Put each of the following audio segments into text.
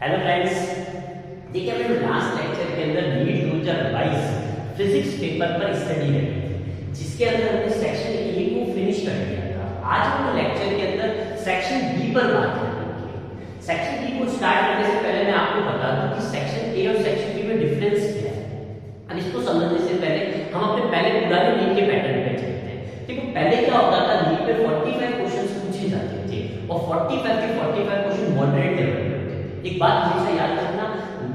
Hello friends, देखिए हमने last lecture के अंदर नीट 2022 फिजिक्स पेपर पर स्टडी करी थी, जिसके अंदर हमने सेक्शन ए को फिनिश कर दिया था। आज हम लेक्चर के अंदर सेक्शन बी पर बात करेंगे। सेक्शन बी को स्टार्ट करने से पहले मैं आपको बता दूं कि सेक्शन ए और सेक्शन बी में डिफरेंस क्या है। अब इसको समझने से पहले हम अपने पहले पुराने नीट के पैटर्न पे चलते हैं। देखो पहले क्या होता था, नीट पे 45 क्वेश्चंस पूछे जाते थे और 45 के 45 क्वेश्चन मॉडरेट लेवल पे होते थे। एक बात हमेशा याद रखना,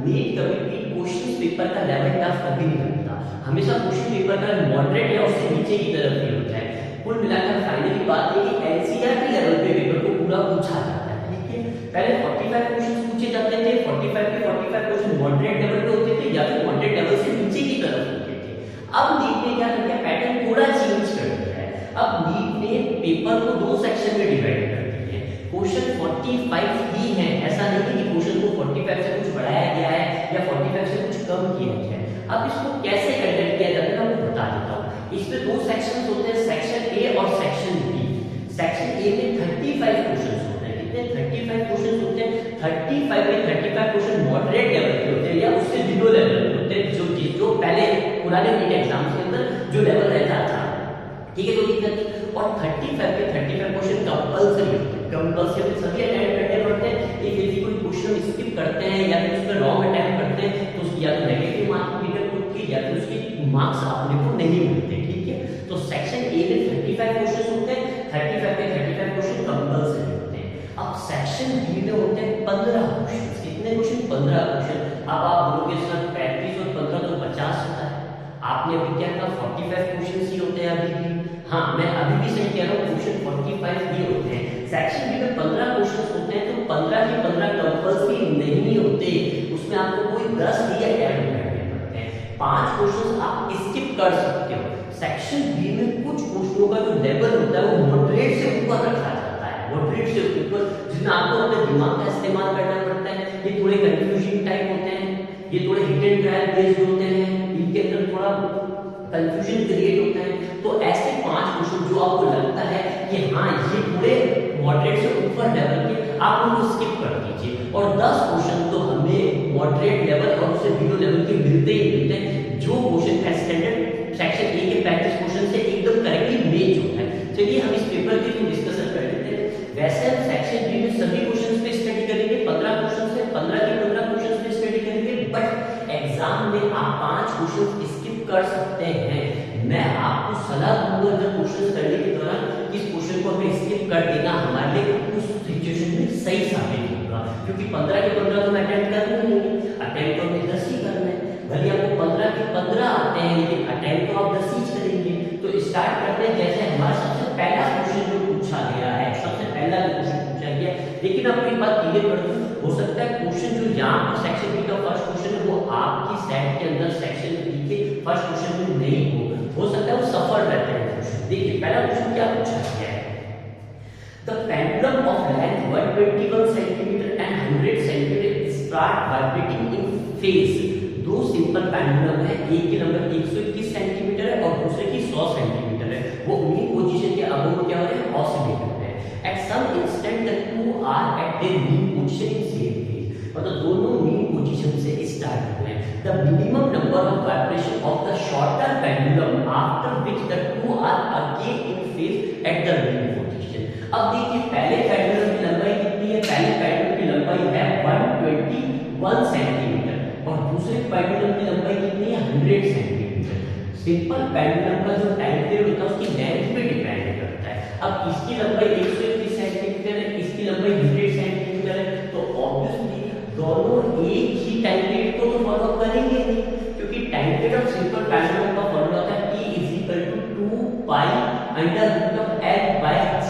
नीट कभी भी क्वेश्चन पेपर का लेवल टफ कभी नहीं रखता, हमेशा क्वेश्चन पेपर का मॉडरेट या उससे नीचे की तरफ ही होता है। कुल मिलाकर फाइनली बात है कि एनसीईआरटी लेवल पे पेपर को पूरा पूछा जाता है। ठीक है, पहले 45 क्वेश्चंस पूछे जाते थे, 45 के 45 क्वेश्चन मॉडरेट लेवल पे होते थे या फिर मॉडरेट लेवल से नीचे की तरफ होते थे। अब नीट ने क्या किया, पैटर्न थोड़ा चेंज कर दिया है। अब नीट ने पेपर को दो सेक्शन में डिवाइड कर दिया है। क्वेश्चन 45 ही है, ऐसा नहीं है कि क्वेश्चन को 45 से कुछ बढ़ाया गया है या 45 से कुछ कम किया गया है। अब इसको कैसे कंडक्ट किया जाता है मैं आपको बता देता हूँ। इसमें दो सेक्शंस होते हैं, सेक्शन ए और सेक्शन बी। सेक्शन ए में 35 क्वेश्चंस होते हैं। कितने? 35 क्वेश्चंस होते हैं। 35 में 35 क्वेश्चन मॉडरेट लेवल के होते हैं या उससे बिलो लेवल के होते हैं, जो पहले पुराने नीट एग्जाम्स के अंदर जो लेवल रहता था। ठीक है, कोई दिक्कत नहीं। और 35 के 35 क्वेश्चन कंपल्सरी होते हैं। कंपल्सरी सभी अटेम्प्ट करने पड़ते हैं। यदि कोई क्वेश्चन स्किप करते हैं या फिर उसमें रॉन्ग अटेम्प्ट करते हैं तो उसकी या तो नेगेटिव मार्क मीटर खुद की या फिर उसकी मार्क्स अपने को नहीं मिलते। ठीक है, तो सेक्शन ए में 35 क्वेश्चन होते हैं, 35 के 35 क्वेश्चन कंपल्सरी होते हैं। अब सेक्शन बी में होते हैं 15 क्वेश्चन। कितने क्वेश्चन? 15 क्वेश्चन। अब आप बोलोगे सर 35 और 15 तो 50 होता है। आपने अभी क्या कहा, 45 क्वेश्चन ही होते हैं अभी भी। हाँ, मैं अभी भी सही कह रहा हूँ, क्वेश्चन 45 ही होते हैं। सेक्शन बी में 15 क्वेश्चन होते हैं, तो 15 के 15 कंपल्सरी नहीं होते, उसमें आपको कोई 10 ही अटेम्प्ट करने पड़ते हैं। 5 क्वेश्चन आप स्किप कर सकते हो। सेक्शन बी में कुछ क्वेश्चनों का जो लेवल होता है वो मॉडरेट से ऊपर रखा जाता है, मॉडरेट से ऊपर, जिसमें आपको अपने दिमाग का इस्तेमाल करना पड़ता है। ये थोड़े कंफ्यूजिंग टाइप होते हैं, ये थोड़े हिट एंड ट्रायल बेस्ड होते हैं, इनके अंदर थोड़ा कंफ्यूजन क्रिएट होता है। तो ऐसे 5 क्वेश्चन जो आपको लगता है कि हाँ ये पूरे मॉडरेट से ऊपर लेवल के, आप उनको स्किप कर दीजिए। और 10 क्वेश्चन तो हमें मॉडरेट लेवल और उससे बिलो लेवल के मिलते ही मिलते हैं, जो क्वेश्चन का स्टैंडर्ड सेक्शन ए के 35 क्वेश्चन से एकदम करेक्टली मैच होता है। चलिए हम इस पेपर की डिस्कशन कर लेते हैं। वैसे हम सेक्शन बी में सभी क्वेश्चंस पे स्टडी करेंगे, 15 क्वेश्चन से 15 के 15 क्वेश्चन पे स्टडी करेंगे, बट एग्जाम में आप 5 क्वेश्चन स्किप कर सकते हैं। मैं आपको सलाह दूंगा जब क्वेश्चन करने के दौरान इस क्वेश्चन को हमें स्किप कर देना हमारे लिए उस सिचुएशन में सही साबित होगा, क्योंकि 15 के 15 तो मैं अटेम्प्ट करना नहीं है, अटेम्प्ट तो हमें 10 ही करना है। भले आपको 15 के 15 आते हैं लेकिन अटेम्प्ट तो आप 10 ही करेंगे। तो स्टार्ट करते हैं। जैसे हमारा सबसे पहला क्वेश्चन जो पूछा गया है, सबसे पहला क्वेश्चन पूछा गया, लेकिन आपको एक बात क्लियर कर दूं, हो सकता है क्वेश्चन जो यहाँ पर सेक्शन बी का फर्स्ट क्वेश्चन है वो आपकी सेट के अंदर सेक्शन बी के फर्स्ट क्वेश्चन में नहीं हो सकता है वो सफर रहते हैं क्वेश्चन। देखिए पहला क्वेश्चन क्या पूछा गया है, the pendulum of length 121 centimetre and 100 centimetre start vibrating in phase. दो सिंपल पेंडुलम है, एक की नंबर 121 सेंटीमीटर है और दूसरे की 100 सेंटीमीटर है। वो मीन पोजीशन के अबव क्या हो रहे हैं, ऑसिलेट हो रहे हैं। At some instant the two are at their mean position in same phase, मतलब दोनों मीन पोजीशन से स्टार्ट हो रहे हैं। The minimum number of vibration of the shorter pendulum after which the two are again in phase at the mean position। अब देखिए पहले pendulum की लंबाई कितनी है, पहले पेंडुलम की लंबाई है 121 सेंटीमीटर और दूसरे पेंडुलम की लंबाई कितनी है, 100 सेंटीमीटर। सिंपल पेंडुलम का जो टाइम पीरियड होता है उसकी लेंथ पे डिपेंड करता है। अब इसकी लंबाई 121 सेंटीमीटर है, इसकी लंबाई 100 सेंटीमीटर है, तो ऑब्वियसली दोनों एक ही टाइम पीरियड को तो फॉलो करेंगे नहीं, क्योंकि time period of simple pendulum का फॉर्मूला होता है T = 2 पाई √L/g।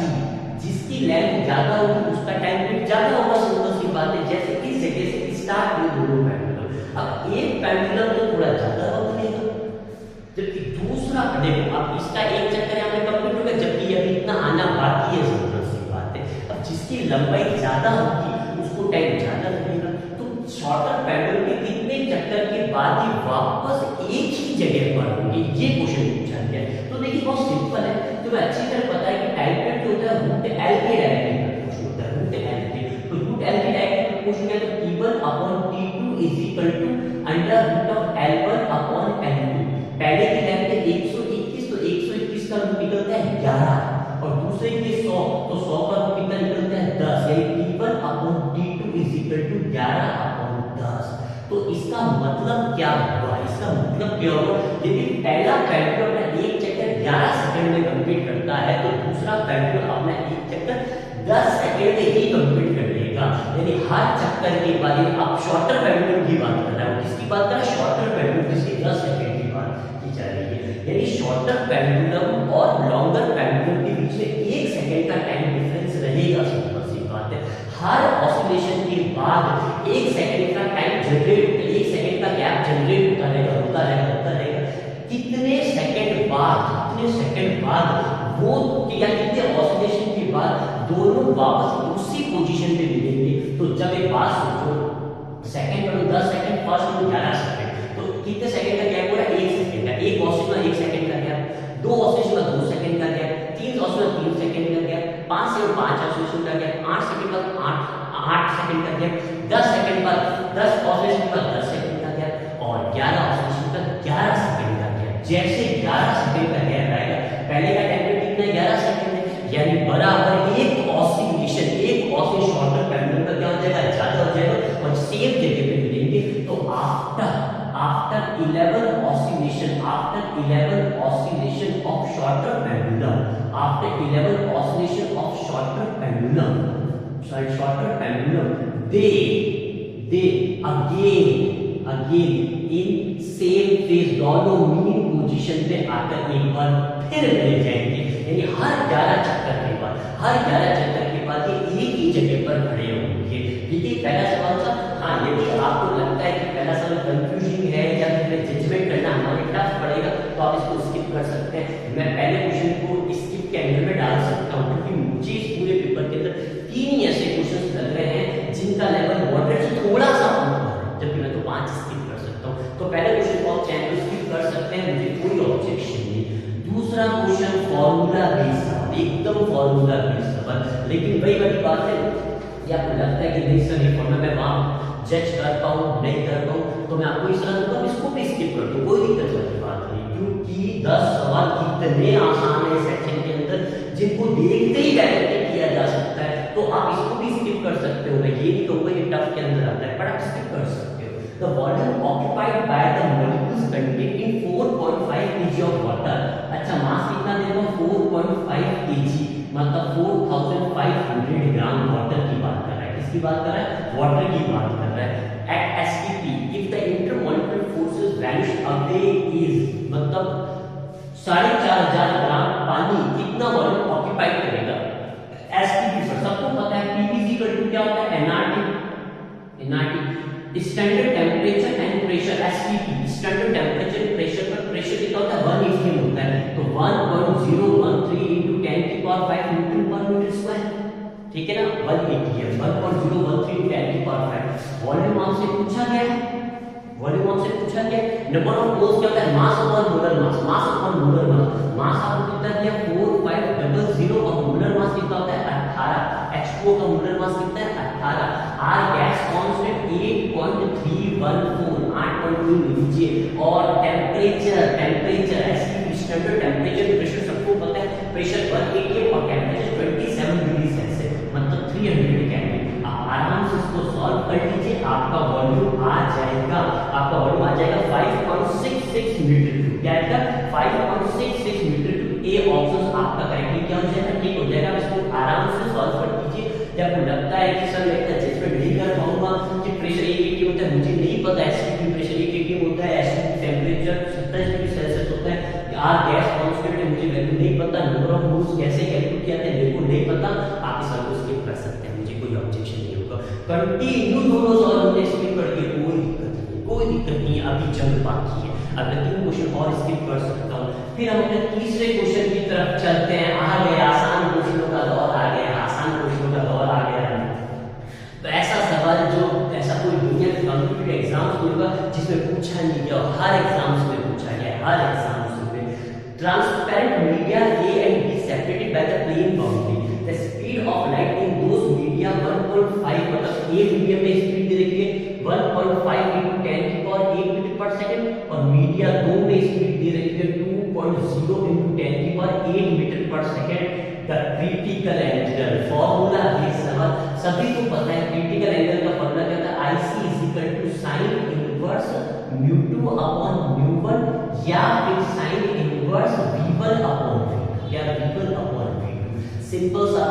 जिसकी लेंथ ज्यादा होगी उसका टाइम पीरियड ज्यादा होगा, सिंपल सी बात है। जैसे इस जगह से स्टार्ट हुए दोनों पेंडुलम, अब एक पेंडुलम तो थोड़ा ज्यादा वक्त लेगा जबकि दूसरा, देखो अब इसका एक चक्कर यहाँ पे कंप्लीट होगा जबकि अभी इतना आना बाकी है, सिंपल सी बात है। अब जिसकी लंबाई ज्यादा होगी उसको टाइम ज्यादा लगेगा। शॉर्टर पेंडुलम के कितने चक्कर के बाद ही वापस एक ही जगह पर होंगे, ये क्वेश्चन पूछा गया है। तो देखिए बहुत सिंपल है, तुम्हें अच्छी तरह पता है कि टाइम पीरियड जो होता है √L के डायरेक्टली प्रपोर्शनल होता है, √L के। तो √L के डायरेक्टली प्रपोर्शनल है तो T1 equal to under root of L1 upon L2। पहले की लेंथ है 121, तो 121 का रूट निकलता है 11 और दूसरे के 100, तो 100 का रूट कितना निकलता है 10, यानी T1 upon T2 is equal to 11 upon 10। तो इसका मतलब क्या हुआ, इसका मतलब क्या हुआ, यदि पहला पेंडुलम अपना एक चक्कर 11 सेकंड में कंप्लीट करता है तो दूसरा पेंडुलम अपना एक चक्कर 10 सेकंड में ही कंप्लीट कर लेगा। यानी हर चक्कर के बाद आप शॉर्टर पेंडुलम की बात कर रहा है, किसकी बात कर रहा है, शॉर्टर पेंडुलम, जिसकी 10 सेकंड की बात की जा रही है। यानी शॉर्टर पेंडुलम और लॉन्गर पेंडुलम के बीच में 1 सेकंड का टाइम डिफरेंस रहेगा। सिंपल सी बात है, हर ऑसिलेशन के बाद 1 सेकंड का टाइम जनरेट, 1 सेकंड का गैप जनरेट होता रहेगा, होता रहेगा, होता रहेगा। कितने सेकंड बाद वो या कितने ऑसिलेशन के बाद दोनों वापस उसी पोजीशन पे मिलेंगे। तो जब एक बात सोचो, सेकंड पर 10 सेकंड, फर्स्ट में 11 सेकंड, तो कितने सेकंड का गैप हो रहा है, 1 सेकंड का। एक ऑसिलेशन में 1 सेकंड का गैप, 2 ऑसिलेशन में 2 सेकंड का गैप, 3 ऑसिलेशन में 3 सेकंड का गैप, 5 से 5 ऑसिलेशन का गैप, 8 सेकंड बाद 8 सेकंड का गैप, 10 सेकंड बाद 10 ऑसिलेशन बाद 10 सेकंड का गैप और 11 ऑसिलेशन का 11 सेकंड का गैप। जैसे 11 सेकंड का गैप आएगा, पहले का टाइम कितना है, 11 सेकंड है, यानी बराबर एक ऑसिलेशन शॉर्टर पेंडुलम का क्या हो जाएगा, ज्यादा हो जाएगा और सेम जगह पे मिलेंगे। तो after 11 oscillation of shorter pendulum, they again in same phase, दोनों मीन पोजीशन पे आकर एक बार फिर मिल जाएंगे। यानी हर 11 चक्कर के बाद ये एक ही जगह पर खड़े होंगे। देखिए पहला सवाल था, हाँ ये आपको लगता है कि पहला सवाल कंफ्यूजिंग है या फिर जजमेंट करना हमारे टफ पड़ेगा, तो आप इसको स्किप कर सकते हैं। मैं पहले क्वेश्चन को स्किप के अंदर में डाल सकता हूँ, क्योंकि मुझे इस पूरे पेपर के अंदर 3 ही ऐसे क्वेश्चन लग रहे हैं जिनका लेवल मॉडरेट से थोड़ा सा ऊपर है, जबकि मैं तो 5 स्किप कर सकता हूँ। तो पहले क्वेश्चन को आप चाहे तो स्किप कर सकते हैं, मुझे कोई ऑब्जेक्शन नहीं। दूसरा क्वेश्चन फॉर्मूला बेस्ड, एकदम फॉर्मूला बेस्ड सवाल, लेकिन वही वाली बात है, या आपको लगता है कि नहीं सर ये फॉर्मूला मैं वहां जज कर पाऊं नहीं कर पाऊं, तो मैं आपको इस तरह दूंगा, इसको भी स्किप कर दूं, कोई दिक्कत वाली बात नहीं, क्योंकि 10 सवाल इतने आसान है सेक्शन के अंदर जिनको देखते ही डायरेक्ट किया जा सकता है। तो आप इसको भी स्किप कर सकते हो, मैं ये नहीं कहूंगा ये टफ के अंदर आता है, पर आप स्किप कर सकते हो। The volume occupied by the molecules contained in 4.5 kg of water, अच्छा मास कितना देखो 4.5 kg, मतलब 4500 ग्राम वाटर की बात कर रहा है। किसकी बात कर रहा है, वाटर की बात कर रहा है। At STP, if the intermolecular forces vanish away is, मतलब 4500 ग्राम पानी कितना वॉल्यूम ऑक्यूपाई करेगा एसटीपी पर। सबको पता है पीपीसी का क्या होता है, NRT standard temperature and pressure. STP standard temperature pressure पर प्रेशर कितना होता है 1 atm होता है, तो 1013 into 10 की पावर 5 न्यूटन पर मीटर स्क्वायर, ठीक है ना, 1 atm 1013 into 10 की पावर 5। वॉल्यूम आपसे पूछा गया है, नंबर ऑफ मोल्स क्या होता है, मास अपॉन मोलर मास, मास आपको कितना दिया 4500 और मोलर मास कितना होता है 18, H2O का मोलर मास कितना है 18, R गैस कांस्टेंट 8.314 8.3 लीजिए, और temperature STP standard temperature pressure सबको पता है, प्रेशर 1 atm और टेम्परेचर 27 डिग्री सेल्सियस, मतलब 300 केल्विन। आप आराम से इसको सॉल्व कर लीजिए, आपका वॉल्यूम आ जाएगा 5.66 मीटर क्यूब, क्या आएगा 5.66 मीटर क्यूब। ए ऑप्शन आपका करेक्टली क्या हो जाएगा, ठीक हो जाएगा। इसको आराम से सॉल्व कर लीजिए। जब लगता है कि सर मैं इतना जजमेंट नहीं कर पाऊंगा कि प्रेशर 1 atm होता है, मुझे नहीं पता एसटीपी प्रेशर 1 atm होता है, एसटीपी टेम्परेचर 27 डिग्री सेल्सियस होता है, आर गैस कांस्टेंट है मुझे वैल्यू नहीं पता, नंबर ऑफ मोल्स कैसे कैलकुलेट किया जाता है मेरे को नहीं पता, आप इस को स्किप कर सकते हैं, मुझे कोई ऑब्जेक्शन नहीं होगा। कंटिन्यू दोनों सवाल मुझे स्किप करके कोई दिक्कत नहीं, अभी जंग बाकी है। अब मैं 3 क्वेश्चन और स्किप कर सकता हूँ, फिर हम अपने तीसरे क्वेश्चन की तरफ चलते हैं। आ गए आसान क्वेश्चनों का दौर, आ गया। तो ऐसा सवाल जो ऐसा कोई दुनिया के कॉम्पिटिटिव एग्जाम्स में होगा जिसमें पूछा नहीं गया, हर एग्जाम्स में पूछा गया, transparent media A and B separated by the plane boundary, the speed of light in those media 1.5, मतलब A मीडियम में स्पीड दे रखी है 1.5 into 10 0 into 10 की पावर 8 मीटर पर second the critical angle. Formula ये सवाल सभी को पता है, क्रिटिकल एंगल का फॉर्मूला क्या होता है, IC sin इनवर्स μ2 अपॉन μ1 या फिर sin inverse V1 upon V2 या V1 अपॉन V2। सिंपल सा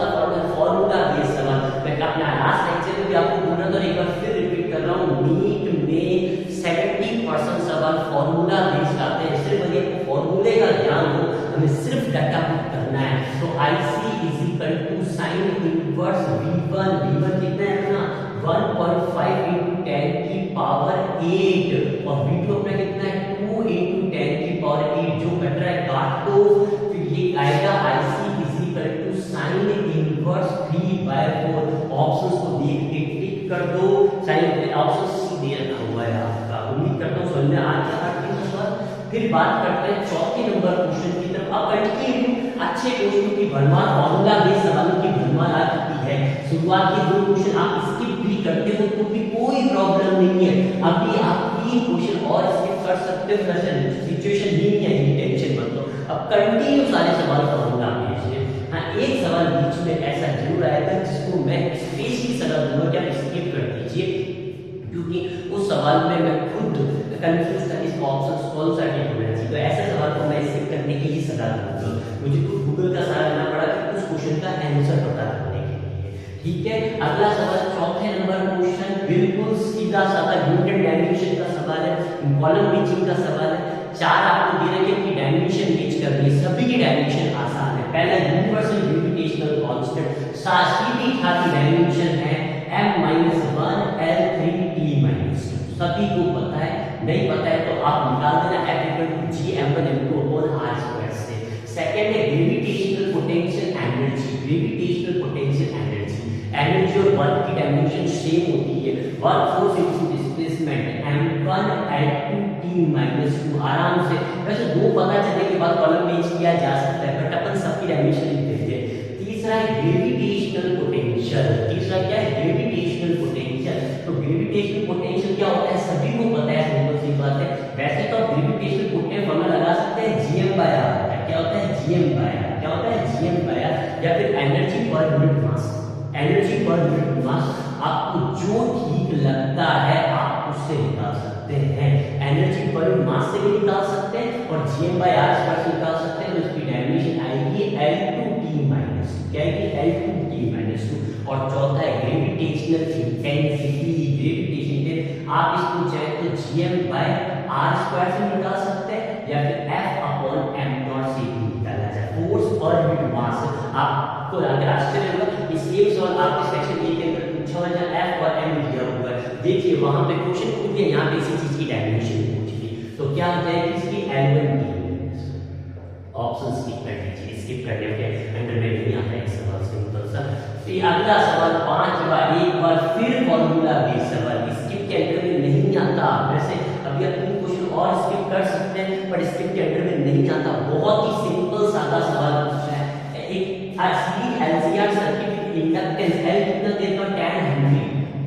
फॉर्मूला ये सवाल मैं अपना लास्ट लेक्चर में भी आपको बोल रहा था और एक बार फिर रिपीट कर रहा हूं, नीट में 70% सवाल फॉर्मूला बेस्ड आते हैं। सिर्फ अगर आपको फॉर्मूले का ज्ञान हो, हमें सिर्फ डाटा पुट करना है। तो IC sin इनवर्स V1 कितना है अपना 1.5 into 10 की पावर 8 और V2 अपना कितना है 2 into 10 की पावर 8। जो कट रहा है काट दो, फिर ये आएगा IC sin इनवर्स 3/4। ऑप्शंस को देख के टिक कर दो, साइन ऑप्शन सी दे रखा हुआ है आपका। उम्मीद करता हूं समझ में आ गया था। फिर बात करते हैं चौथे नंबर क्वेश्चन की तरफ। अब कंटिन्यू अच्छे क्वेश्चन की भरमार, फॉर्मूला बेस्ड सवालों की भरमार आ चुकी है। शुरुआत के 2 क्वेश्चन आप स्किप भी करते हो तो भी कोई प्रॉब्लम नहीं है। अभी आप 3 क्वेश्चन और स्किप कर सकते हो, वैसे सिचुएशन नहीं है, टेंशन मत लो। अब कंटिन्यू सारे सवाल फॉर्मूला बेस्ड है। हाँ, एक सवाल बीच में ऐसा जरूर आएगा जिसको मैं स्पेशली सलाह दूंगा कि आप स्किप कर दीजिए, क्योंकि उस सवाल में मैं खुद कंफ्यूज था इसका ऑप्शन कौन सा ठीक होना चाहिए। तो ऐसे सवाल को मैं स्किप करने की ही सलाह दूंगा। मुझे खुद गूगल का सहारा लेना पड़ा कि उस क्वेश्चन का आंसर पता करने के लिए। ठीक है, अगला सवाल चौथे नंबर क्वेश्चन बिल्कुल सीधा साधा न्यूटन डायमेंशन का सवाल है, कॉलम रीचिंग का सवाल है। 4 आपको दे रखे कि डायमेंशन रीच करनी है, सभी की डायमेंशन आसान है। पहला यूनिवर्सल ग्रेविटेशनल कांस्टेंट सीधी खाती डायमेंशन है m-1 L3t-2। सभी को पता है, नहीं पता है तो आप निकाल देना F=gm1m2/r² से। सेकंड है gravitational potential energy. Gravitational potential energy और वर्क की डायमेंशन सेम होती है। Work force into displacement m1 L2t-2। आराम से वैसे 2 पता चलने के बाद कॉलम में किया जा सकता है, बट अपन सबकी डायमेंशन लिख देते हैं। तीसरा है ग्रेविटेशनल पोटेंशियल। तीसरा क्या है, ग्रेविटेशनल पोटेंशियल। तो ग्रेविटेशनल पोटेंशियल क्या होता है सभी को पता है, सिंपल सी बात है। वैसे तो ग्रेविटेशनल पोटेंशियल फॉर्मूला लगा सकते हैं Gm/r। क्या होता है Gm/r? क्या होता है Gm/r? या फिर energy per unit mass. Energy per unit mass आपको जो ठीक लगता है आप उससे निकाल सकते हैं। एनर्जी पर यूनिट मास से भी निकाल सकते हैं और Gm/r से निकाल सकते हैं। तो इसकी डायमेंशन आएगी L2t-2। क्या आएगी L2t-2। और चौथा है ग्रेविटेशनल इंटेंसिटी। ग्रेविटेशन आप इसको चाहे तो Gm/r² से निकाल सकते हैं या फिर F/m0 से भी निकाला जाए। फोर्स पर यूनिट मास आपको अगर आश्चर्य होगा, इस एक सवाल आपके सेक्शन 1 के अंदर पूछा हुआ है, F और M दिया हुआ है। देखिए वहां पे क्वेश्चन पूछ दिया, यहाँ पे इसी चीज की डायमेंशन पूछ ली। तो क्या हो जाएगी इसकी L1t। ऑप्शन स्किप कर दीजिए, स्किप करने के अंडर में नहीं आता है सवाल, सिंपल सा। फिर अगला सवाल 5वां, एक बार फिर फॉर्मूला बेस्ड सवाल, स्किप के अंडर में नहीं आता। वैसे अभी आप 3 क्वेश्चन और स्किप कर सकते हैं, पर स्किप के अंडर में नहीं आता। बहुत ही सिंपल सादा सवाल पूछा है। एक series LCR circuit inductance L कितना देता है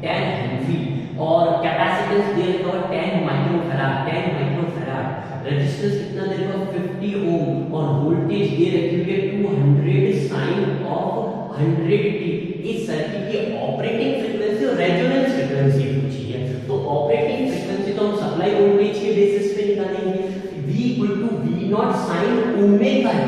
10 हेनरी और कैपेसिटेंस दे रखा है 10 माइक्रोफैराड। रेजिस्टेंस कितना दे रखा है 50 ओम और वोल्टेज दे रखी है 200 साइन ऑफ 100t। इस सर्किट की ऑपरेटिंग फ्रीक्वेंसी और रेजोनेंस फ्रीक्वेंसी पूछी है। तो ऑपरेटिंग फ्रीक्वेंसी तो हम सप्लाई वोल्टेज के बेसिस पे निकालेंगे। V=V0 sin omega t।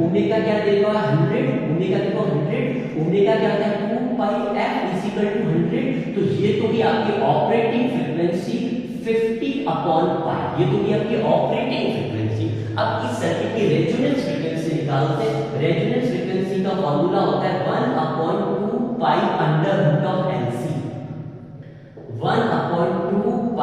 Omega क्या देगा 100, ओमेगा देखो 100, ओमेगा क्या होता है 2πf=100। तो ये तो भी आपकी ऑपरेटिंग फ्रीक्वेंसी 50/π। ये तो भी आपकी ऑपरेटिंग फ्रीक्वेंसी। अब इस सर्किट की रेजोनेंस फ्रीक्वेंसी निकालते हैं। रेजोनेंस फ्रीक्वेंसी का फार्मूला होता है 1/2π√LC। 1/2π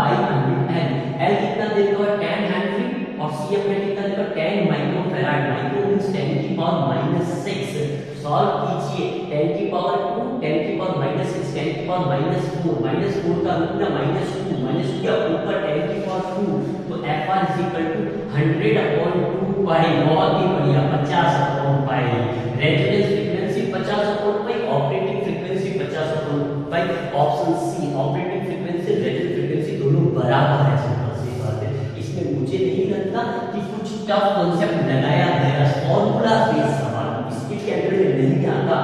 L कितना देगा 10 हेनरी और C अपने कितना देगा 10 माइक्रोफैराड। Micro means 10⁻⁶। सॉल्व कीजिए 10⁻², 10⁻⁻6, 10⁻⁻4। -4 का रूट ना -2, -2 या ऊपर 10⁻²। तो F=100/2π। बहुत ही बढ़िया, 50/π। Resonance frequency 50/π, operating frequency 50/π। Option C, operating frequency resonance frequency दोनों बराबर है। सिंपल सी बात है। इसमें मुझे नहीं लगता कि कुछ टफ कॉन्सेप्ट लगाया है फॉर्मूला बेस्ड सवाल स्किप के अंदर में नहीं आता।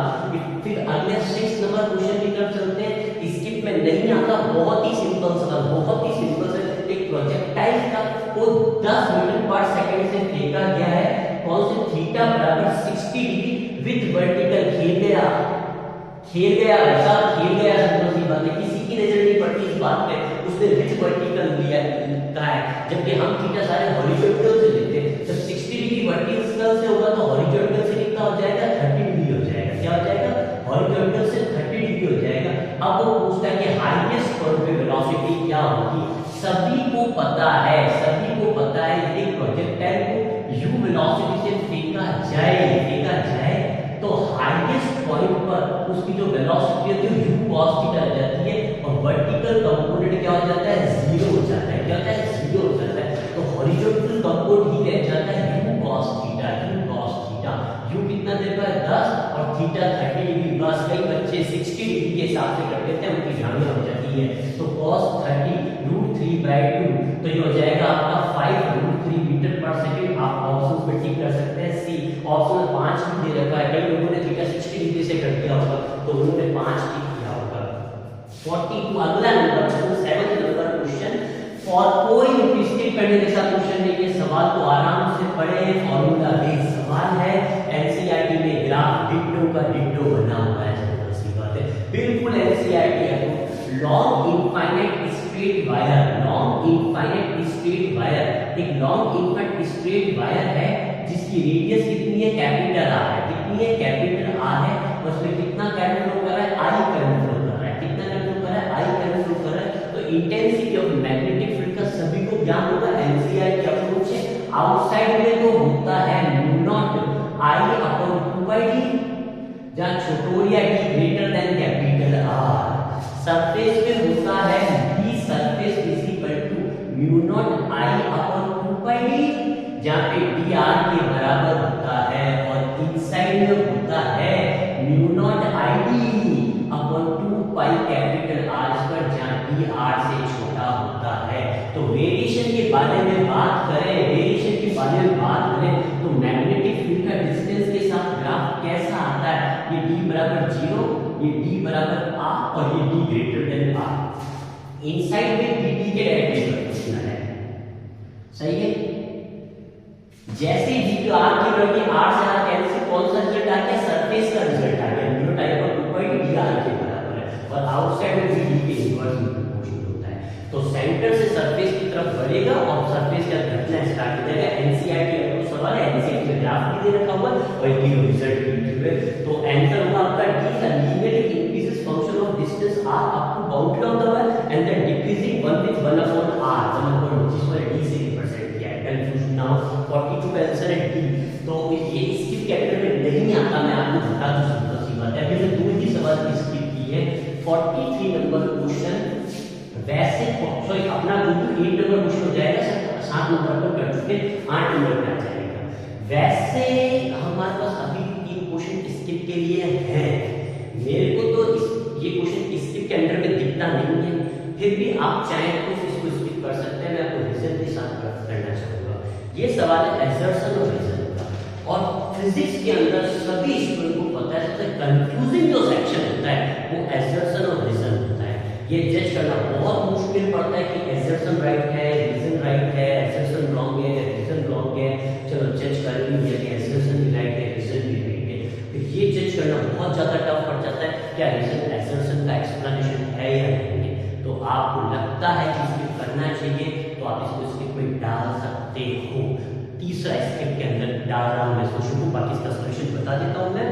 फिर अगले 6 नंबर क्वेश्चन की तरफ चलते हैं। स्किप में नहीं आता, बहुत ही सिंपल सवाल, बहुत ही सिंपल से एक प्रोजेक्टाइल का वो 10 मीटर पर सेकंड से फेंका गया है, कौन से थीटा बराबर 60 डिग्री विद वर्टिकल खेल गया वैसा खेल गया। सिंपल सी बात है, किसी की नजर नहीं पड़ती इस बात पे, उसने विद वर्टिकल लिया कहा है, जबकि हम थीटा सारे हॉरिजॉन्टल से लेते हैं। जब 60 डिग्री वर्टिकल से होगा तो हॉरिजॉन्टल से कितना हो जाएगा, 30 डिग्री हो जाएगा। क्या हो जाएगा, हॉरिजॉन्टल से 30 डिग्री हो जाएगा। अब वो पूछता है कि हाईएस्ट पॉइंट पे वेलोसिटी क्या होगी। सभी को पता है यदि प्रोजेक्टाइल को u वेलोसिटी से फेंका जाए तो हाईएस्ट पॉइंट पर उसकी जो वेलोसिटी होती है u cos थीटा रह जाती है और वर्टिकल कंपोनेंट क्या हो जाता है, 0 हो जाता है। क्या होता है, 0 हो जाता है। तो हॉरिजॉन्टल कंपोनेंट ही रह जाता है u cos थीटा। u कितना देता है, 10 और थीटा 30 डिग्री। बस कई बच्चे 60 डिग्री के हिसाब से कर देते हैं, उनकी भ्रांति हो जाती है। तो cos 30 √3/2 तो ये हो जाएगा आपका 5√3 मीटर पर सेकंड। आप ऑप्शन पे टिक कर सकते हैं। सी ऑप्शन 5 भी दे रखा है, कई लोगों ने थीटा 60 डिग्री से कर दिया होगा तो उन्होंने 5 टिक किया होगा। 42 अगला नंबर 7 नंबर क्वेश्चन। और कोई डिस्ट्रिक्ट पढ़ने के साथ क्वेश्चन नहीं है, सवाल को आराम से पढ़े, फॉर्मूला बेस्ड सवाल है। एनसीईआरटी में ग्राफ डिट्टो का डिट्टो बना हुआ है, सिंपल सी बात है, बिल्कुल एनसीईआरटी है। लॉन्ग इनफाइनाइट स्ट्रेट वायर, एक लॉन्ग इनफाइनाइट स्ट्रेट वायर है जिसकी रेडियस कितनी है, कैपिटल आर है। कितनी है, कैपिटल आर है। उसमें कितना करंट फ्लो कर रहा है, आई करंट फ्लो कर रहा है। कितना करंट फ्लो कर रहा है, आई करंट फ्लो कर रहा है। तो इंटेंसिटी ऑफ मैग्नेटिक फील्ड का सभी को ज्ञान होगा एनसीईआरटी अप्रोच से। आउटसाइड में तो होता है mu naught I upon 2/d, जहां छोटोरिया d greater than capital R. Surface पे होता है d surface is equal to mu naught I upon 2/d, जहां पे d r के बराबर होता है। और इनसाइड में होता है म्यू नॉट आई d upon 2 capital R square, जहां d r से छोटा होता है। तो वेरिएशन के बारे में बात करें तो मैग्नेटिक फील्ड का डिस्टेंस के साथ ग्राफ कैसा आता है, ये d बराबर 0, ये d बराबर r और ये d greater then r। Inside में dt के डायरेक्शन पर पूछना है, सही है। जैसे d की r की वैल्यू r से r कैंसिल, कौन सा रिजल्ट आ गया, सरफेस का रिजल्ट आ गया। म्यू टाइप पर 2/d dr के बराबर है और आउटसाइड में भी d के इनवर्स प्रोपोर्शनल होता है। तो सेंटर से सरफेस की तरफ बढ़ेगा और सरफेस का घटना स्टार्ट हो जाएगा। एनसीईआरटी का सवाल है, एनसीईआरटी में ग्राफ भी दे रखा हुआ है और ये रिजल्ट भी दिए हुए। तो आंसर होगा आपका d the linearly increases function of distance r up to boundary of the wire and then decreasing 1 with 1 upon r, 1 upon जिसमें d से रिप्रेजेंट किया है। कंफ्यूजन ना हो। 42 का आंसर है d। तो ये स्किप कैटेगरी में नहीं आता, मैं आपको बता दूं, सिंपल सी बात है। अभी मैं 2 ही सवाल की स्किप की है। 43 नंबर क्वेश्चन, वैसे सॉरी अपना बिल्कुल 8 नंबर क्वेश्चन हो जाएगा, सर 7 नंबर पर कर चुके, 8 नंबर पे आ जाएगा। वैसे हमारे पास अभी 3 क्वेश्चन स्किप के लिए हैं। मेरे को तो ये क्वेश्चन स्किप के अंदर में दिखता नहीं है, फिर भी आप चाहें तो इसको स्किप कर सकते हैं। मैं आपको रीजन के साथ करना चाहूंगा। ये सवाल है एसर्शन और रीजन का, और फिजिक्स के अंदर सभी स्टूडेंट को पता है सबसे कंफ्यूजिंग जो सेक्शन होता है वो एसर्शन और रीजन होता है। ये जज करना बहुत मुश्किल पड़ता है कि एसर्शन राइट है, रीजन राइट है, एसर्शन रॉन्ग है, रीजन रॉन्ग है। चलो जज कर लिया कि एसर्शन भी राइट है, रीजन भी राइट है। तो ये जज करना बहुत ज्यादा टफ पड़ जाता है, क्या रीजन एसर्शन का एक्सप्लेनेशन है या नहीं है। तो आपको लगता है कि स्किप करना चाहिए तो आप इसको स्किप में डाल सकते हो। तीसरा स्किप के अंदर डाल रहा हूं मैं सोचूं, बाकी इसका सॉल्यूशन बता देता हूं मैं।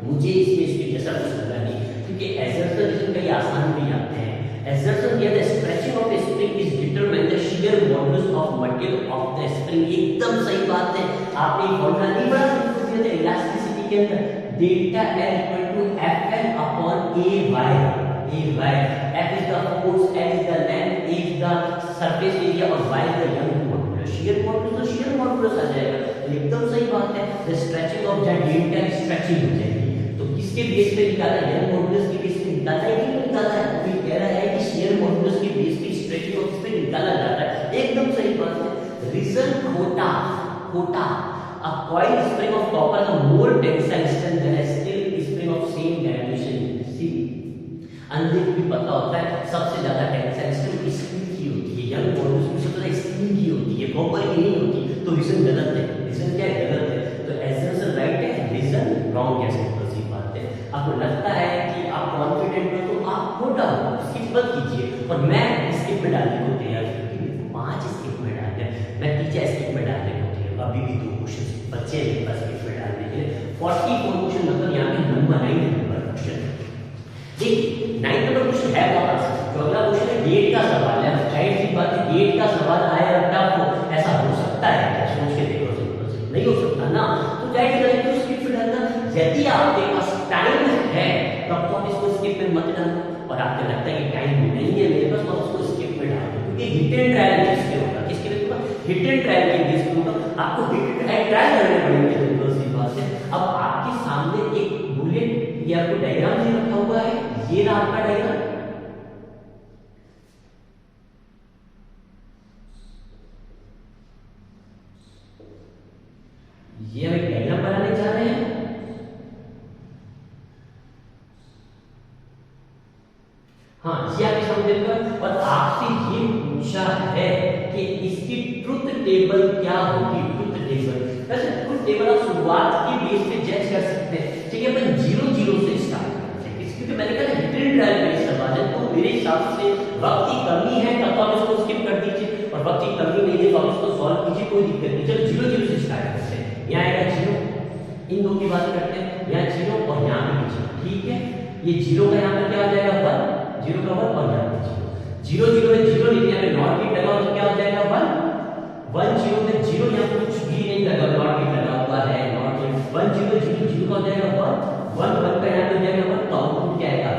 मुझे इसमें इसके जैसा कुछ लगा नहीं, क्योंकि एसर्शन रीजन कई आसान भी आते हैं। Assertion here the stretching of a spring is determined the shear modulus of material of the spring। एकदम सही बात है। आपने फॉर्मूला नहीं पढ़ा सिंपल इलास्टिसिटी के अंदर, delta L equal to Fl upon Ay। F is the force, L is the length, A is the surface area और Y is the Young's modulus। shear modulus तो shear modulus आ जाएगा, एकदम सही बात है। the stretching of the delta stretching हो जाएगी, तो किसके बेस पे निकाला है, Young's modulus के बेस पे निकाला है कि नहीं निकाला है। तो ये कह रहा है कि shear modulus के बेस पे स्ट्रेचिंग और किस पे निकाला जाता है, एकदम सही बात है। रीजन खोटा a coil spring of copper is a more tensile strength than a steel spring of same dimension. See, अंधे को भी पता होता है सबसे ज्यादा टेंसाइल स्ट्रेंथ स्टील की होती है, यंग मॉड्यूल्स में सबसे ज्यादा स्टील की होती है, कॉपर की नहीं होती। तो रीजन गलत है, रीजन क्या है, गलत है। तो एसएमएस राइट है, रीजन रॉन्ग है। सिंपल सी बात है। आपको लगता है कि आप कॉन्फिडेंट हो तो आप हो डाउन स्किप मत कीजिए। और मैं स्किप में डालने को तैयार हूं, क्योंकि 5 स्किप में डालने, मैं 3 स्किप में डालने को तैयार हूं। अभी भी 2 क्वेश्चन बच्चे हैं मेरे पास स्किप में डालने के लिए। 44 क्वेश्चन मतलब यहाँ पे नंबर 9 नंबर क्वेश्चन। देखिए 9 नंबर क्वेश्चन है बहुत आसान। जो अगला क्वेश्चन है डेट का सवाल है। जाहिर सी बात है डेट का सवाल आए और टफ हो, ऐसा हो सकता है क्या? सोच के देखो, नहीं हो सकता ना। तो जाहिर सी बात है स्किप में डालना। यदि आपके पास टाइम है तब तो आप इसको स्किप में मत डालना, और आपको लगता है कि टाइम नहीं है मेरे पास तो उसको स्किप में डाल दो, क्योंकि हिट एंड ट्रायल किसके होगा, किसके लिए होगा? हिट एंड ट्रायल के बेस पे होगा। आपको हिट एंड ट्रायल करने पड़ेंगे। सिंपल सी बात है। अब आपके सामने एक बुलेट या आपको डायग्राम नहीं रखा हुआ है, ये रहा आपका डायग्राम। ये हम एक डायग्राम बनाने जा रहे हैं। हाँ, ये आपके सामने देखो, और आपसे ये पूछा है कि इसकी ट्रुथ टेबल क्या होगी। ट्रुथ टेबल, वैसे ट्रुथ टेबल आप शुरुआत के बेस पे जज कर सकते हैं। ठीक है, अपन 0 से स्टार्ट करते हैं, क्योंकि मैंने कहा हिट एंड ट्रायल बेस्ड सवाल है, तो मेरे हिसाब से वक्त की कमी है तब तो आप इसको स्किप कर दीजिए, और वक्त की कमी नहीं है तो आप इसको सॉल्व कीजिए, कोई दिक्कत नहीं। चलो 0 से स्टार्ट करते हैं। यहाँ आएगा 0, इन दो की बात करते हैं, यहाँ 0 और यहाँ पे 0। ठीक है, ये 0 का यहाँ पे क्या हो जाएगा 1, 0 का 1 और यहाँ पे 0 0 में 0 लेके यहाँ पे नॉट गेट लगा तो क्या हो जाएगा 1 1 0 में 0, यहाँ पे कुछ भी नहीं लगा, नॉट गेट लगा हुआ है, नॉट गेट 1 0 0 0 का हो जाएगा 1 1 1 का यहाँ पे हो जाएगा 1, तो आउटपुट क्या आएगा?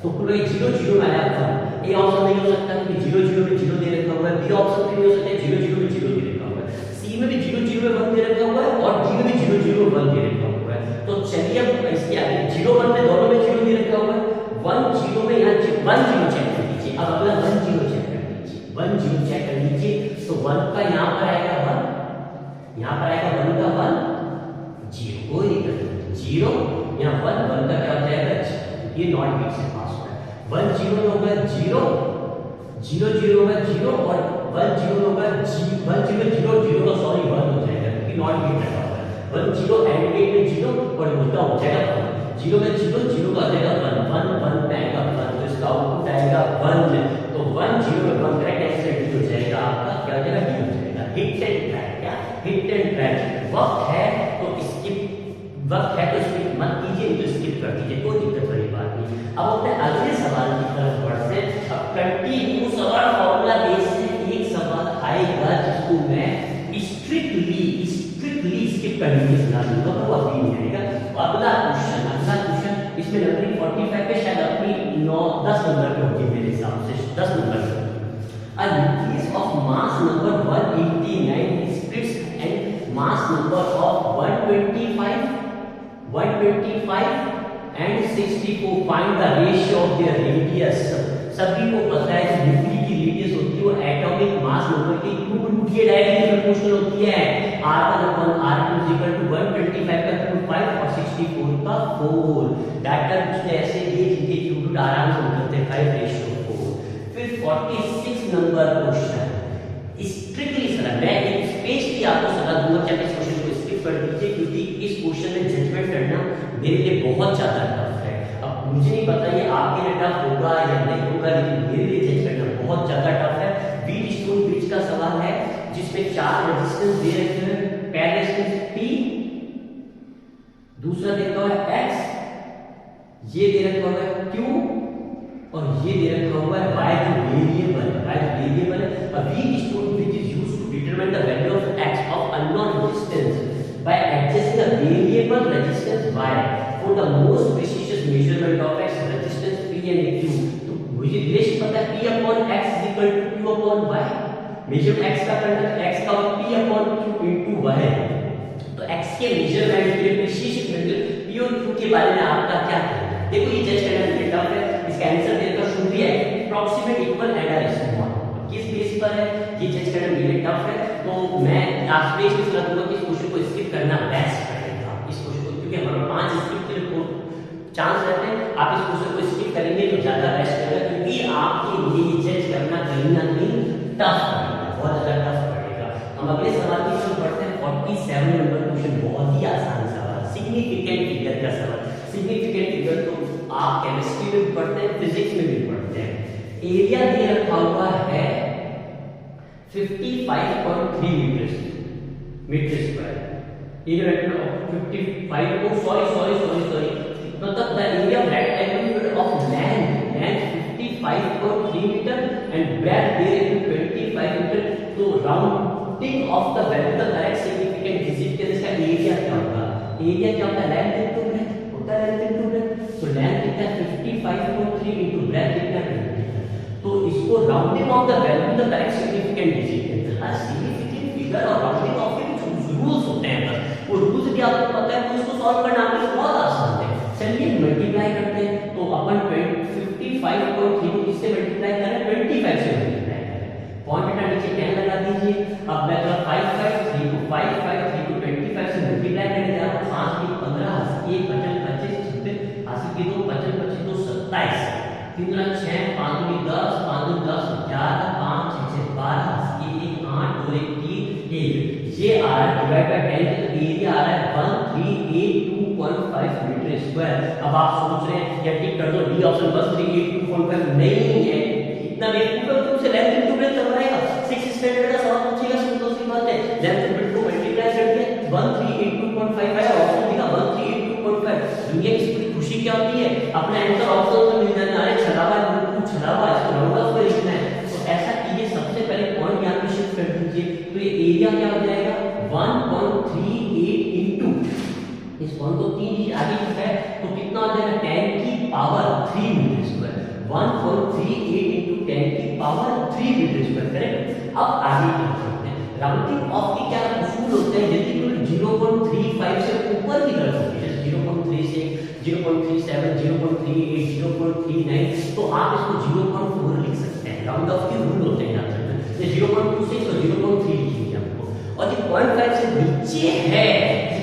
तो पूरा 0 0 में आया 1। ए ऑप्शन नहीं हो सकता क्योंकि 0 0 में 0 दे रखा हुआ है, बी ऑप्शन भी नहीं हो सकता 0 0 में 0 दे रखा हुआ है, सी में भी 0 0 में 1 दे रखा हुआ है, और डी में भी 0 0 में 1 दे रखा हुआ है। तो चलिए अब इसके आगे 0 1 में दोनों में 0 दे रखा हुआ है, 1 0 में यहाँ 1 0 चेक कर लीजिए। अब अगला 1 0 चेक कर लीजिए, 1 0 चेक कर लीजिए। तो 1 का यहाँ पर आएगा 1, यहाँ पर आएगा 1 का 1 0, कोई दिक्कत नहीं। 0 यहाँ 1 1 का क्या हो जाएगा 0, ये नॉट गेट से पास हो रहा है। 1 0 में होगा 0 0 0 में 0, और 1 0 में होगा 1 0 0 0 का सॉरी 1 हो जाएगा क्योंकि नॉट गेट लगा हुआ है। 1 0 एंड गेट में 0 और उल्टा हो जाएगा 1, 0 में 0 0 का आ जाएगा 1 1 1 में आएगा 1, तो इसका आउटपुट आएगा 1 में। तो 1 0 में 1 करेक्ट आंसर डी हो जाएगा आपका, क्या हो जाएगा? डी हो जाएगा। हिट एंड ट्रायल, क्या हिट एंड ट्रायल। वक्त है तो स्किप, वक्त है तो स्किप मत कीजिए, तो स्किप कर दीजिए, कोई दिक्कत वाली बात नहीं। अब अपने अगले सवाल की तरफ बढ़ते हैं। अब कंटिन्यू सवाल फॉर्मूला बेस से एक सवाल आएगा जिसको मैं स्ट्रिक्टली स्किप करने की सलाह दूंगा, वो अभी नहीं आएगा। अगला क्वेश्चन इसमें नंबर 45 पे शायद अपनी 9 10 नंबर पे होगी मेरे हिसाब से, 10 नंबर पे। A nucleus of mass number 189 splits and mass number of 125 and 64. Find the ratio of their radius. सभी को पता है कि न्यूक्लियस की रेडियस होती है वो एटॉमिक मास नंबर की क्यूब रूट के डायरेक्टली प्रोपोर्शनल होती है। r1 r2 125 का क्यूब 5 और 64 का 4। डाटा पूछते ऐसे दिए जिनके क्यूब रूट आराम से निकलते हैं 5:4। फिर 46 नंबर क्वेश्चन स्ट्रिक्टली सलाह, मैं एक स्पेशली आपको सलाह दूंगा कि आप इस क्वेश्चन को स्किप कर दीजिए, क्योंकि इस क्वेश्चन में जजमेंट करना मेरे लिए बहुत ज्यादा टफ है। अब मुझे नहीं पता ये आपके लिए टफ होगा या नहीं होगा, लेकिन मेरे लिए जज करना बहुत ज्यादा टफ है। व्हीट स्टोन ब्रिज का सवाल है जिसमें 4 रेजिस्टेंस दे रखे हैं, पहला रेजिस्टेंस P, दूसरा दे रखा हुआ है X, ये दे रखा हुआ है Q, और ये दे रखा हुआ है Y जो वेरिएबल है। A weak stone bridge is used to determine the value of X of unknown resistance by adjusting a variable resistance Y for the most precious measurement of X resistance P and Q। तो मुझे relation पता है P upon X is equal to Q upon Y। Measure X का करना है, X का P upon Q into Y। तो X के मेजरमेंट के लिए प्रिसिशन मेथड P और Q के बारे में आपका क्या कहना है? देखो ये जज करना मुझे टफ है, इसका आंसर देकर should be approximate equal and a ratio. किस बेस पर है ये जज करना मेरे टफ है, तो मैं आप स्पेस में सलाह दूंगा कि इस क्वेश्चन को स्किप करना बेस्ट रहेगा इस क्वेश्चन को, क्योंकि हमारे 5 स्किप के चांस रहते हैं। आप इस क्वेश्चन को स्किप करेंगे तो ज्यादा बेस्ट रहेगा, क्योंकि आपके लिए जज करना कहीं ना कहीं टफ पड़ेगा, बहुत ज्यादा टफ पड़ेगा। हम अगले सवाल की तरफ बढ़ते हैं। 47 नंबर क्वेश्चन, बहुत ही आसान सवाल, सिग्निफिकेंट फिगर का सवाल। सिग्निफिकेंट फिगर तो आप केमिस्ट्री में भी पढ़ते हैं, फिजिक्स में भी पढ़ते हैं। एरिया दे रखा हुआ है 55.3 मीटर स्क्वायर। एरिया ऑफ 55 को सॉरी मतलब the area of rectangle of land 55.3 metre and breadth there is 25 metre. तो rounding off the value the correct significant digit के इसका एरिया क्या होगा? एरिया क्या होता है? लेंथ इनटू ब्रेड्थ होता है, लेंथ इनटू ब्रेड्थ। तो लेंथ कितना है? 55.3 इनटू ब्रेड्थ कितना है? तो इसको rounding off the value the correct significant digit कहते हैं। सिग्निफिकेंट फिगर और राउंडिंग ऑफ के कुछ रूल्स होते हैं, बस वो रूल्स भी आपको पता है तो इसको सॉल्व करना आपके लिए बहुत आसान है। चलिए मल्टीप्लाई करते हैं। तो अपन 55.3 को किससे मल्टीप्लाई करें? 25 से मल्टीप्लाई करें। पॉइंट बेटा नीचे 10 लगा दीजिए। अब मैं तो 553 को 25 से मल्टीप्लाई करने जा रहा हूं। 5 की 15, 1 बचन 25, 26 हासिल की 2 25 25 2 27, 3 6 5 2 10, 5 2 10 11, 5 6 6 12, 1 8 2 1 3 1। ये आ रहा है डिवाइड बाय 10, तो एरिया आ रहा है 1382.5 मीटर स्क्वायर। अब आप सोच रहे हैं या टिक कर दो डी ऑप्शन, बस 1382.5 नहीं है, इतना बेवकूफ है तुमसे लेंथ इनटू ब्रेड्थ करवाएगा। 6 स्टैंडर्ड का सवाल पूछेगा, सिंपल सी बात है, लेंथ इनटू ब्रेड्थ को मल्टीप्लाई कर दिया 1382.5 आया, ऑप्शन दिया 1382.5। दुनिया की पूरी खुशी क्या होती है? अपना आंसर ऑप्शन में मिल जाना है। छलावा बिल्कुल छलावा, इसको राउंड ऑफ कर लिखना है। तो ऐसा कीजिए, सबसे पहले पॉइंट यहां पे शिफ्ट कर दीजिए। तो ये एरिया क्या हो जाएगा? 1.38 इनटू इस पॉइंट को 3 आगे लिखा है तो कितना आ जाएगा? 10 की पावर 3 मीटर स्क्वायर। 1.38 इनटू 10 की पावर 3 मीटर स्क्वायर, करेक्ट। अब आगे क्या करते हैं? राउंडिंग ऑफ के क्या उसूल होते हैं? यदि कोई 0.35 से ऊपर की तरफ होती है, 0.36, 0.37, 0.38, 0.39, तो आप इसको 0.4 लिख सकते हैं। राउंड ऑफ के रूल होते हैं यहाँ पर। ये 0.26 और 0.3 लिखिए आपको। और ये 0.5 से नीचे है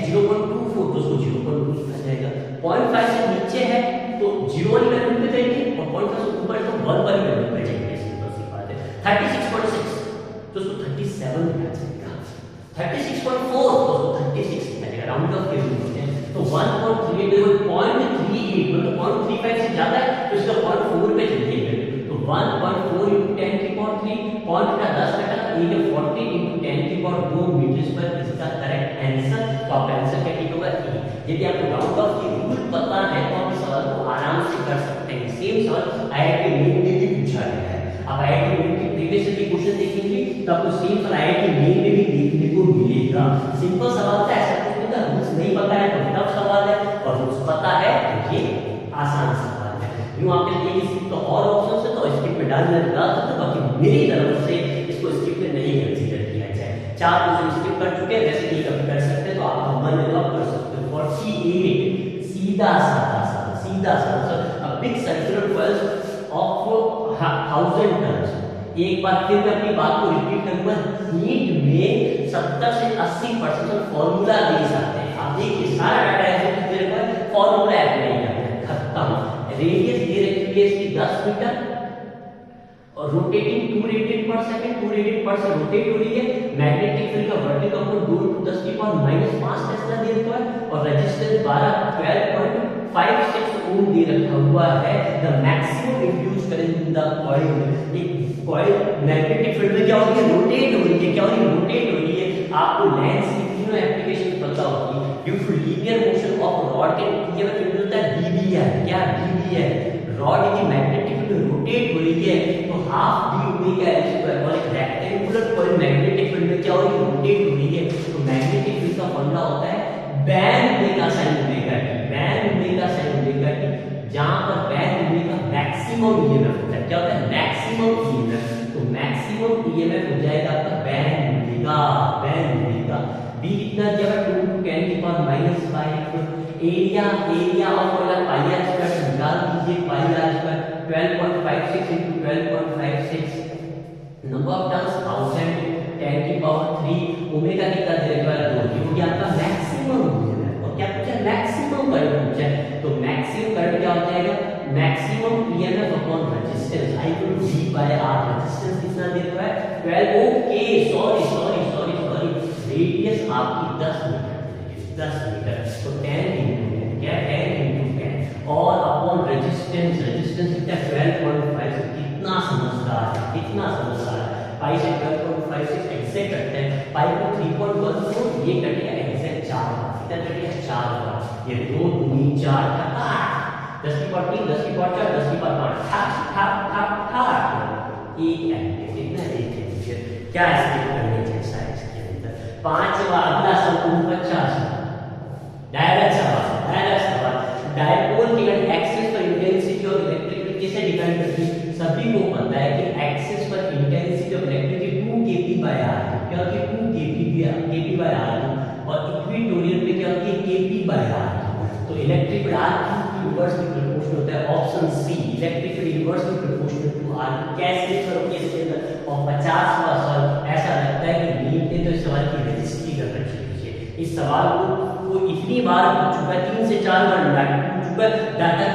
0.24, तो उसको 0.2 लिखा जाएगा। 0.5 से नीचे है तो 0 वाली वैल्यू पे जाएंगे, और 0.5 से ऊपर तो 1 वाली वैल्यू पे जाएंगे। सिंपल सी बात है। 36.6 तो उसको 37 लिखा जाएगा। 36.4 तो उसको 36 लिखा जाएगा। राउंड ऑफ के रूल होते हैं। तो 1.38 देखो 0.38 मतलब 0.35 से ज्यादा है तो इसका 0.4 पे चलिए। तो 1.4 into 10 की पावर 3, पॉइंट का 10 बेटा ये 40 into 10 की पावर 2 मीटर स्क्वायर इसका करेक्ट आंसर। तो आप आंसर क्या टिक होगा? ए। यदि आपको राउंड ऑफ के रूल पता है तो आप इस सवाल को आराम से कर सकते हैं। सेम सवाल आईआईटी मेन में भी पूछा गया है। अब आईआईटी मेन के प्रीवियस ईयर के क्वेश्चन देखेंगे तो आपको सेम सवाल आईआईटी मेन में भी देखने को मिलेगा। सिंपल सवाल था, ऐसा कुछ नहीं था। रूल्स नहीं पता है तो टफ सवाल है, और रूल्स पता है तो ये आसान सवाल है। यूं आपके लिए स्किप तो और ऑप्शन है तो स्किप में डाल सकते हो, बाकी मेरी तरफ से इसको स्किप में नहीं कंसीडर किया जाए। 4 क्वेश्चन स्किप कर चुके हैं, वैसे नहीं कभी कर सकते तो आप मन में आप कर सकते हो। 48 सीधा साधा a big circular pulse of 1000 turns. एक बार फिर मैं अपनी बात को रिपीट करूंगा। हीट में 70 से 80% फॉर्मूला दे सकते हैं। आप देखिए सारा डाटा ऐसे दे रखा है, फॉर्मूला अप्लाई करते हैं, खत्म। रेडियस दे रखी है इसकी 10 मीटर, और रोटेटिंग 2 रेडियन पर सेकंड, 2 रेडियन पर सेकंड रोटेट हो रही है। मैग्नेटिक फील्ड का वर्टिकल कंपोनेंट 2 × 10 की पावर -5 टेस्ला दे रखा है, और रेजिस्टेंस 12.56 ओम दे रखा हुआ है। The maximum induced current in the coil. एक कॉइल मैग्नेटिक फील्ड में क्या हो रही है? रोटेट हो रही है। क्या हो रही है? रोटेट हो रही है। आपको लेंस की तीनों एप्लीकेशन पता होगी। Due to linear motion of rod के ये फील्ड होता है डीबीआर। क्या डीबीआर? रॉड की मैग्नेटिक फील्ड रोटेट हो रही है तो half D omega L square, और एक रेक्टेंगुलर कॉइल मैग्नेटिक फील्ड में क्या हो रही है? रोटेट हो रही है। तो मैग्नेटिक फील्ड का फॉर्मूला होता है ban omega sine omega T. Ban omega sine omega T, जहां पर बैन ओमेगा मैक्सिमम ईएमएफ होता है। क्या होता है? Maximum EMF. तो मैक्सिमम ईएमएफ हो जाएगा आपका बैन ओमेगा। बी कितना दिया है? 2 × 10 की power -5। Area of coil pi r square निकाल दीजिए। Pi r square 12.56 × 12.56, number of turns 1000, 10 की पावर 3, ओमेगा कितना दे रखा है? 2। ये हो गया आपका मैक्सिमम जाएगा maximum EMF upon resistance I equal to V by R। Resistance कितना दे रहा है 12 ओके सॉरी रेडियस आपकी 10 मीटर 10 मीटर तो 10 into क्या 10 into 10 और अपॉन रेजिस्टेंस कितना 12.5 कितना समझदार है पाई से 12.5 से एग्जैक्ट करते हैं पाई को 3.1 तो ये कटेगा एग्जैक्ट 4 बार कितना कटेगा 4 बार ये 2 दूनी 4 का 8 10 की पावर 3 10 की पावर 4 10 की पावर 8 एक एम्पीयर कितना एक एम्पीयर क्या स्टेप करने जैसा है इसके अंदर पांचवा अगला सवाल 50 डायरेक्ट सवाल डायपोल की एक्सिस पर इंटेंसिटी ऑफ इलेक्ट्रिक कैसे डिफाइन करती है सभी को पता है कि एक्सिस पर intensity of electricity 2 kp by r क्या होती है 2 kp by r और इक्वेटोरियल पे क्या होती है kp by r तो इलेक्ट्रिक फील्ड r की इनवर्सली प्रोपोर्शनल होता है option C electric field inversely proportional to r कैसे करोगे इसके अंदर और 50वां सवाल ऐसा लगता है कि नीट ने तो इस सवाल की रजिस्ट्री कर रखी है इस सवाल को इतनी बार पूछ चुका है 3 से 4 बार पूछ चुका है डाटा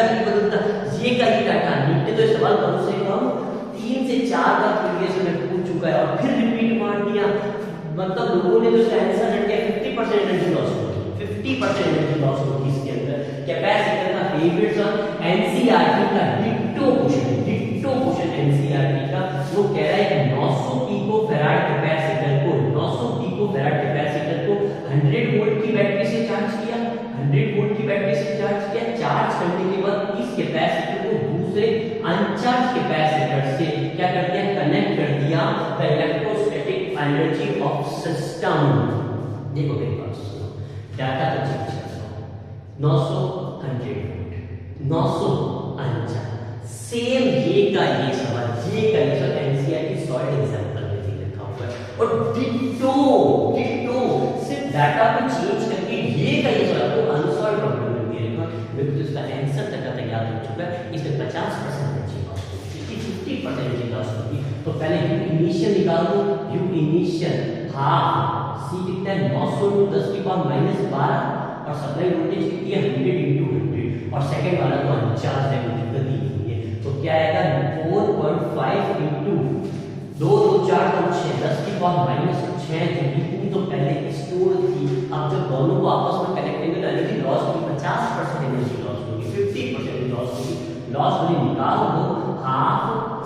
नहीं बदलता ये का ही डाटा नीट ने तो इस सवाल कम से कम 3 से 4 बार प्रीवियस में पूछ चुका है और फिर रिपीट मार दिया मतलब लोगों ने तो आंसर रट दिया 50% एनर्जी लॉस होगी 50% एनर्जी लॉस होगी इसके अंदर कैपेसिटर का फेवरेट सन एनसीईआरटी का डिट्टो क्वेश्चन एनसीईआरटी का वो कह रहा है कि 900 पिकोफैराड कैपेसिटर को 100 वोल्ट की बैटरी से चार्ज किया चार्ज करने के बाद इस कैपेसिटर को दूसरे अनचार्ज कैपेसिटर से क्या कर दिया कनेक्ट कर दिया the electrostatic energy of system देखो मेरी बात सुनो डाटा तो चेक करो 900 अनचार्ज सेम ये का ये सवाल एनसीईआरटी सॉलिड एग्जांपल में भी लिखा हुआ है और डिट्टो सिर्फ डाटा को चेंज करके ये का ये सवाल को अनसॉल्व प्रॉब्लम में दे रखा है बिल्कुल इसका आंसर तक तैयार हो चुका है इसमें 50% एनर्जी लॉस होगी 50% एनर्जी लॉस होगी तो पहले यू इनिशियल निकाल दो यू इनिशियल हाफ सी कितना है 900 × 10 की पावर -12 और सप्लाई वोल्टेज कितनी है 100 × 100 और सेकंड वाला तो अनचार्ज है दिक्कत ही नहीं है तो क्या आएगा 4.5 × 2 2 4 2 6 10 की पावर -6 इतनी तो पहले स्टोर थी अब जब दोनों को आपस में कनेक्ट करेंगे तो एनर्जी लॉस होगी 50% एनर्जी लॉस होगी 50% लॉस होगी लॉस होने निकाल दो half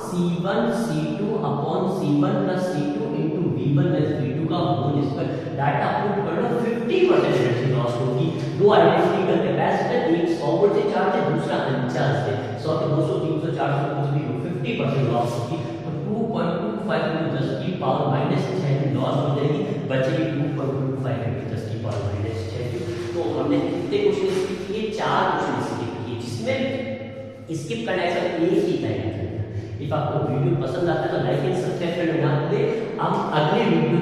C1 C2 upon C1 + C2 * V1 + V2 का होल स्क्वायर डाटा पुट कर लो 50% एनर्जी लॉस होगी दो आइडेंटिकल कैपेसिटर एक 100 वोल्ट से चार्ज है दूसरा अनचार्ज है 100 तो 200 300 400 कुछ भी हो 50% लॉस होगी तो 2.25 × 10 की पावर -6 लॉस हो जाएगी बचेगी 2.25 × 10 की पावर -6 तो हमने कितने क्वेश्चन स्किप किए 4 क्वेश्चन स्किप किए जिसमें स्किप करना ऐसा एक ही तय है। इफ आपको वीडियो पसंद आता है तो लाइक एंड सब्सक्राइब करना ना भूलें। हम अगले वीडियो